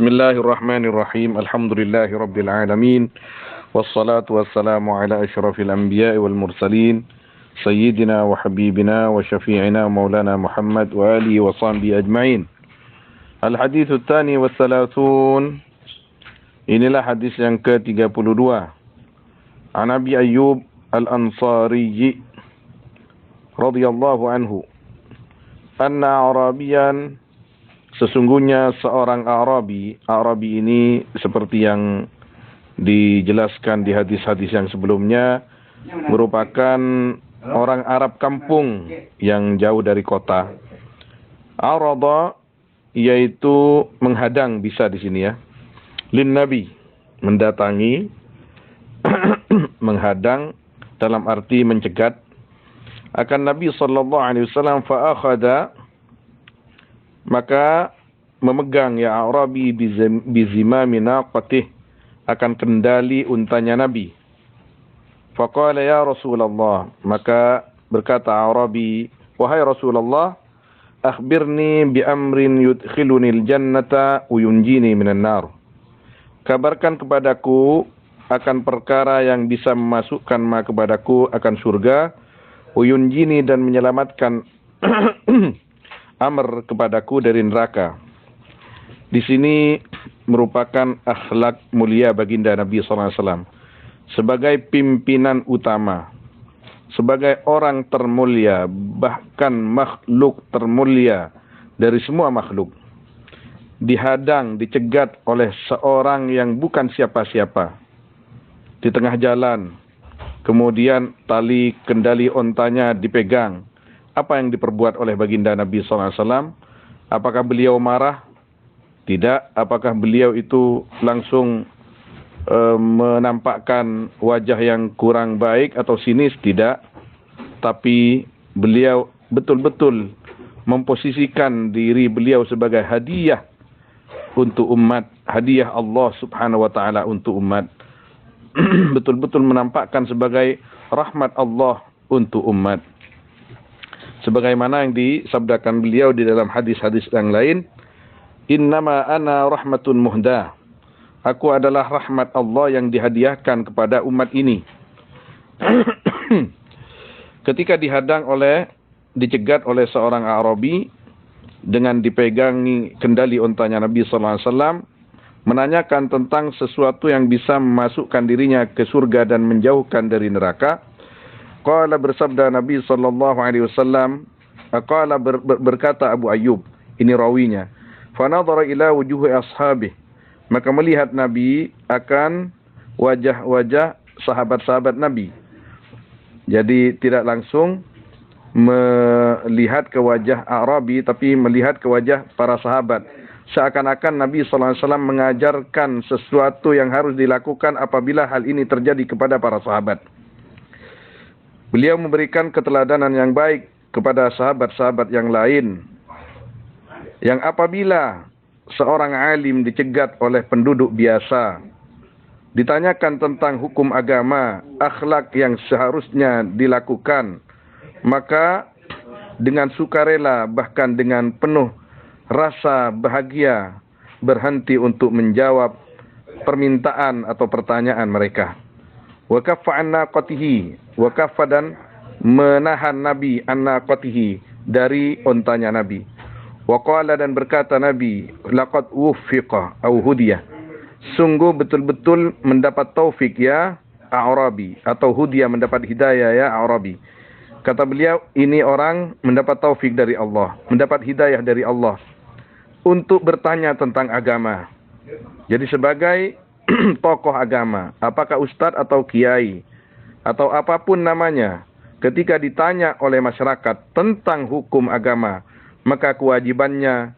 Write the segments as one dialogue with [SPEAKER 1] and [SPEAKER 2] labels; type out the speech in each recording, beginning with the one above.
[SPEAKER 1] Bismillahirrahmanirrahim. Alhamdulillahirabbil alamin. Wassalatu wassalamu ala asyrafil anbiya'i wal mursalin sayyidina wa habibina wa syafi'ina maulana Muhammad wa alihi wa sahbihi ajma'in. Al-haditsu tsani wa thalathun. Inilah hadis yang ke-32. An Abi Ayyub Al-Ansari radhiyallahu anhu anna Arabiyan, sesungguhnya seorang Arabi ini seperti yang dijelaskan di hadis-hadis yang sebelumnya, merupakan orang Arab kampung yang jauh dari kota. Arada yaitu menghadang, bisa di sini ya. Lin Nabi, mendatangi, menghadang dalam arti mencegat akan Nabi sallallahu alaihi wasallam. Fa akhadha, maka memegang ya Arabi bizimami naqatih, akan kendali untanya Nabi. Faqala ya Rasulullah, maka berkata Arabi, wahai Rasulullah, akhbirni bi amrin yudkhiluni al-jannata wa yunjini minan nar. Kabarkan kepadaku akan perkara yang bisa memasukkan kepadaku akan surga, wa yunjini, dan menyelamatkan amr kepadaku dari neraka. Di sini merupakan akhlak mulia baginda Nabi SAW sebagai pimpinan utama, sebagai orang termulia, bahkan makhluk termulia dari semua makhluk, dihadang, dicegat oleh seorang yang bukan siapa-siapa di tengah jalan. Kemudian tali kendali ontanya dipegang. Apa yang diperbuat oleh baginda Nabi SAW? Apakah beliau marah? Tidak. Apakah beliau itu langsung menampakkan wajah yang kurang baik atau sinis? Tidak. Tapi beliau betul-betul memposisikan diri beliau sebagai hadiah untuk umat, hadiah Allah Subhanahu wa taala untuk umat. Betul-betul menampakkan sebagai rahmat Allah untuk umat. Sebagaimana yang disabdakan beliau di dalam hadis-hadis yang lain, innama ana rahmatun muhdah, aku adalah rahmat Allah yang dihadiahkan kepada umat ini. Ketika dicegat oleh seorang Arabi dengan dipegangi kendali ontanya Nabi sallallahu alaihi wasallam, menanyakan tentang sesuatu yang bisa memasukkan dirinya ke surga dan menjauhkan dari neraka. Qala, bersabda Nabi sallallahu alaihi wasallam, qala, berkata Abu Ayyub, ini rawinya, fa nadhara ila wujuhi ashabih, maka melihat Nabi akan wajah-wajah sahabat-sahabat Nabi. Jadi tidak langsung melihat ke wajah Arabi, tapi melihat ke wajah para sahabat. Seakan-akan Nabi sallallahu alaihi wasallam mengajarkan sesuatu yang harus dilakukan apabila hal ini terjadi kepada para sahabat. Beliau memberikan keteladanan yang baik kepada sahabat-sahabat yang lain, yang apabila seorang alim dicegat oleh penduduk biasa, ditanyakan tentang hukum agama, akhlak yang seharusnya dilakukan, maka dengan sukarela, bahkan dengan penuh rasa bahagia, berhenti untuk menjawab permintaan atau pertanyaan mereka. Wa kaffa an naqatihi, wa kaffa, dan menahan Nabi an naqatihi, dari ontanya Nabi. Wa qala, dan berkata Nabi, laqad wuffiqa au hudiyah, sungguh betul-betul mendapat taufik ya Arabi, atau hudiyah, mendapat hidayah ya Arabi. Kata beliau, ini orang mendapat taufik dari Allah, mendapat hidayah dari Allah untuk bertanya tentang agama. Jadi sebagai tokoh agama, apakah ustadz atau kiai atau apapun namanya, ketika ditanya oleh masyarakat tentang hukum agama, maka kewajibannya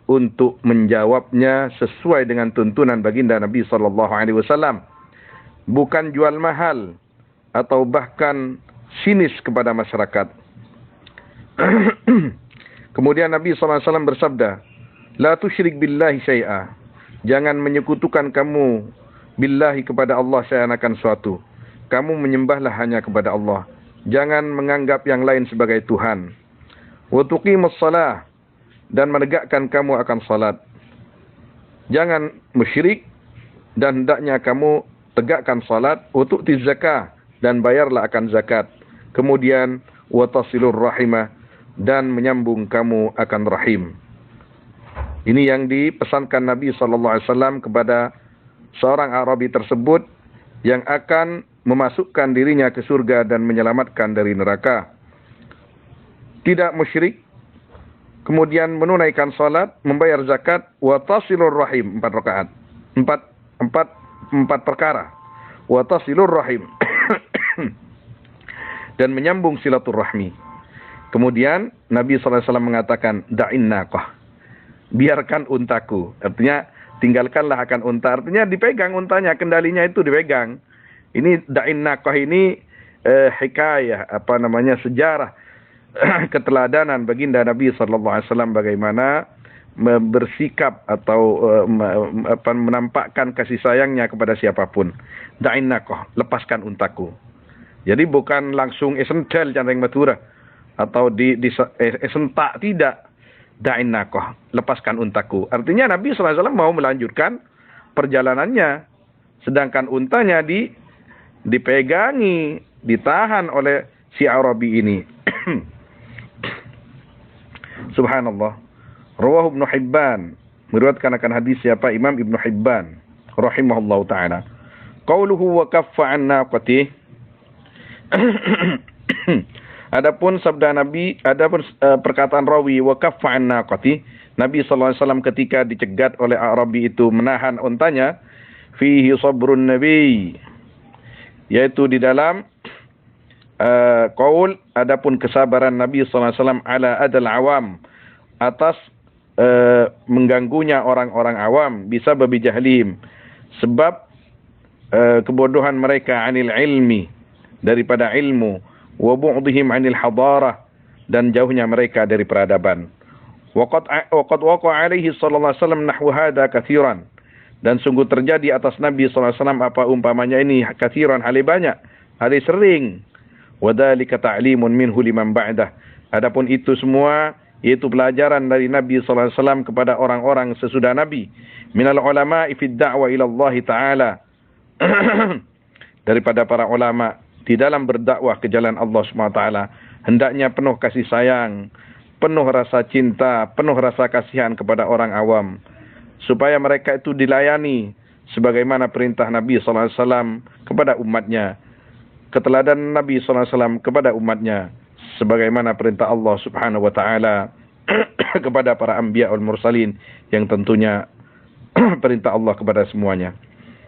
[SPEAKER 1] untuk menjawabnya sesuai dengan tuntunan baginda Nabi sallallahu alaihi wasallam, bukan jual mahal atau bahkan sinis kepada masyarakat. Kemudian Nabi sallallahu alaihi wasallam bersabda, la tusyrik billahi syai'a, jangan menyekutukan kamu billahi, kepada Allah, syai'an, akan suatu. Kamu menyembahlah hanya kepada Allah, jangan menganggap yang lain sebagai Tuhan. Wa tuqimus shalah, dan menegakkan kamu akan salat. jangan musyrik, dan hendaknya kamu tegakkan salat, wa tu'ti zakah, dan bayarlah akan zakat. Kemudian wa tasilur rahimah, dan menyambung kamu akan rahim. Ini yang dipesankan Nabi SAW kepada seorang Arabi tersebut yang akan memasukkan dirinya ke surga dan menyelamatkan dari neraka. Tidak musyrik, kemudian menunaikan salat, membayar zakat, wa tasilur rahim, 4 rakaat. 4 perkara. Wa tasilur rahim. Dan menyambung silaturahmi. Kemudian Nabi SAW mengatakan, da'in naqah, biarkan untaku. Artinya tinggalkanlah akan unta. Artinya dipegang untanya, kendalinya itu dipegang. Ini da'in naqah ini hikayah, sejarah keteladanan baginda Nabi SAW bagaimana bersikap atau menampakkan kasih sayangnya kepada siapapun. Da'in naqah, lepaskan untaku. Jadi bukan langsung esentel canreng matura atau esentak, tidak. Da'in naqah, lepaskan untaku. Artinya Nabi SAW mau melanjutkan perjalanannya, sedangkan untanya dipegangi, ditahan oleh si Arabi ini. Subhanallah. Rawahu Ibnu Hibban, meriwayatkan akan hadis siapa? Imam Ibnu Hibban rahimahullahu taala. Qauluhu wa kaffa an naqati. Adapun sabda Nabi, adapun perkataan rawi wa kaffa an naqati, Nabi sallallahu alaihi wasallam ketika dicegat oleh Arabi itu menahan untanya, fihi sabrun nabi, yaitu di dalam qaul, adapun kesabaran Nabi sallallahu alaihi wasallam ala adal awam, atas mengganggunya orang-orang awam, bisa babi jahlim, sebab kebodohan mereka anil ilmi, daripada ilmu, wa bu'dihim 'anil hadarah, dan jauhnya mereka dari peradaban. Waqad waqa'a alaihi sallallahu alaihi wasallam nahwu hadza katsiran, dan sungguh terjadi atas Nabi sallallahu alaihi wasallam apa umpamanya ini, katsiran, hal banyak, hal sering. Wa dzalika ta'limun minhu liman ba'dah. Adapun itu semua yaitu pelajaran dari Nabi sallallahu alaihi wasallam kepada orang-orang sesudah Nabi, minal ulama'i fid da'wa ila Allah taala, daripada para ulama di dalam berdakwah ke jalan Allah SWT, hendaknya penuh kasih sayang, penuh rasa cinta, penuh rasa kasihan kepada orang awam, supaya mereka itu dilayani sebagaimana perintah Nabi SAW kepada umatnya, keteladanan Nabi SAW kepada umatnya, sebagaimana perintah Allah Subhanahu wa taala kepada para anbiya wal mursalin, yang tentunya perintah Allah kepada semuanya.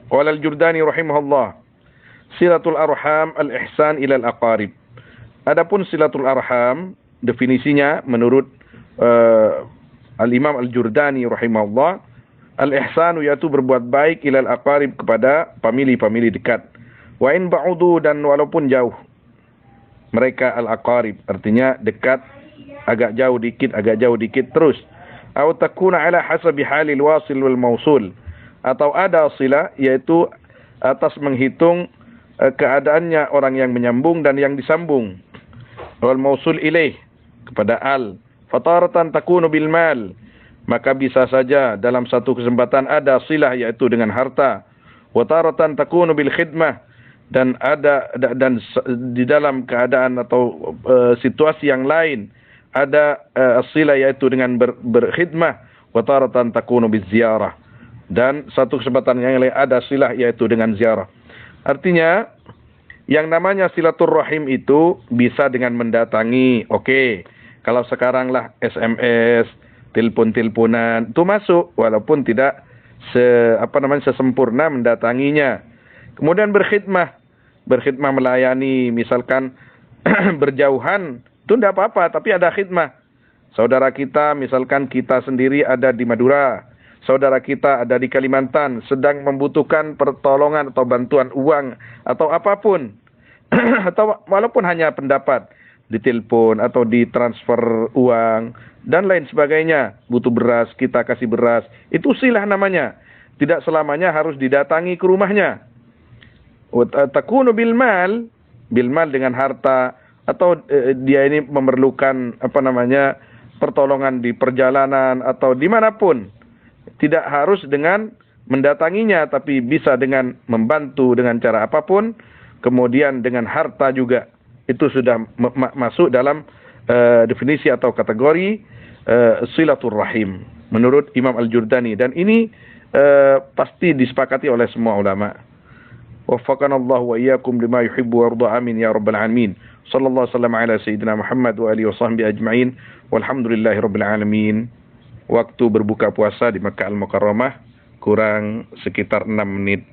[SPEAKER 1] Qala al-Jurdani rahimahullah, silatul arham al-ihsan ila al-aqarib. Adapun silatul arham, definisinya menurut al-Imam al-Jurdani rahimahullah, al-ihsanu yaitu berbuat baik ila al-aqarib, kepada famili-famili dekat. Wa in ba'udu, dan walaupun jauh mereka al-aqarib, artinya dekat, agak jauh dikit terus. Atau takuna ala hasabi halil wasil wal mausul, atau ada silah, yaitu atas menghitung keadaannya orang yang menyambung dan yang disambung. Wal mausul ilaih, kepada al. Fataratan takunu bil mal, maka bisa saja dalam satu kesempatan ada silah, yaitu dengan harta. Wataratan takunu bil khidmah, dan di dalam keadaan atau situasi yang lain ada silah, yaitu dengan berkhidmah. Wataratan takunu bil ziarah, dan satu kesempatan yang lain ada silah, yaitu dengan ziarah. Artinya yang namanya silaturrahim itu bisa dengan mendatangi. Oke. Kalau sekarang lah SMS, telepon-teleponan itu masuk, walaupun tidak sesempurna mendatanginya. Kemudian berkhidmah melayani, misalkan berjauhan itu tidak apa-apa, tapi ada khidmah. Saudara kita, misalkan kita sendiri ada di Madura, saudara kita ada di Kalimantan, sedang membutuhkan pertolongan atau bantuan uang atau apapun, atau walaupun hanya pendapat, ditelepon atau ditransfer uang dan lain sebagainya, butuh beras, kita kasih beras, itu silah namanya. Tidak selamanya harus didatangi ke rumahnya. Takunu bil mal dengan harta, atau dia ini memerlukan pertolongan di perjalanan atau dimanapun, Tidak harus dengan mendatanginya, tapi bisa dengan membantu dengan cara apapun, kemudian dengan harta juga. Itu sudah masuk dalam definisi atau kategori silaturrahim menurut Imam Al-Jurdani, dan ini pasti disepakati oleh semua ulama. Waffaqana Allah wa iyyakum lima yuhibbu wa yarda, amin ya rabbal alamin. Sallallahu alaihi wasallam ala sayyidina Muhammad wa alihi wasahbihi ajma'in. Walhamdulillahi rabbil alamin. Waktu berbuka puasa di Makkah Al-Mukarramah kurang sekitar 6 menit.